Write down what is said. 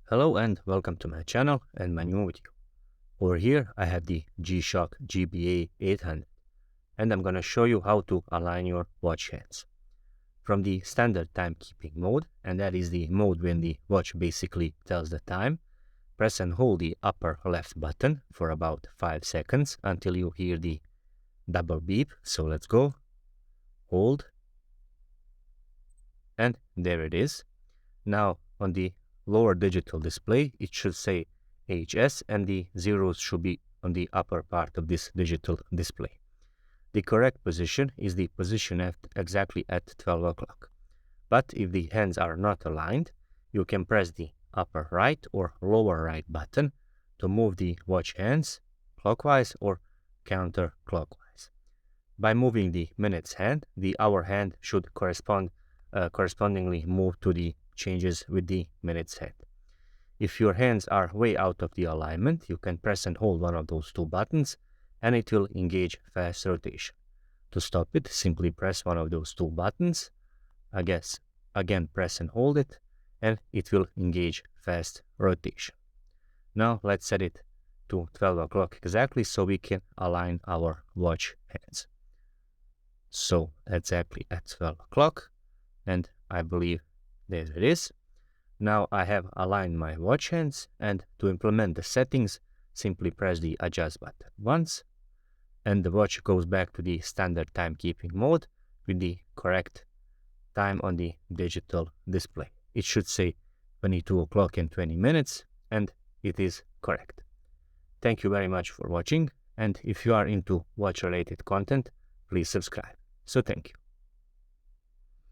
Hello and welcome to my channel and my new video. Over here I have the Gshock GBA 800 and I'm gonna show you how to align your watch hands. From the standard timekeeping mode, and that is the mode when the watch basically tells the time, press and hold the upper left button for about 5 seconds until you hear the double beep. So let's go. Hold. And there it is. Now on the lower digital display, it should say HS and the zeros should be on the upper part of this digital display. The correct position is the position exactly at 12 o'clock. But if the hands are not aligned, you can press the upper right or lower right button to move the watch hands clockwise or counterclockwise. By moving the minutes hand, the hour hand should correspondingly move to the changes with the minutes hand. If your hands are way out of the alignment, you can press and hold one of those two buttons and it will engage fast rotation. To stop it, simply press one of those two buttons. Again press and hold it and it will engage fast rotation. Now let's set it to 12 o'clock exactly so we can align our watch hands. So exactly at 12 o'clock, and I believe there it is. Now I have aligned my watch hands, and to implement the settings, simply press the adjust button once, and the watch goes back to the standard timekeeping mode with the correct time on the digital display. It should say 22 o'clock and 20 minutes, and it is correct. Thank you very much for watching, and if you are into watch related content, please subscribe. So thank you.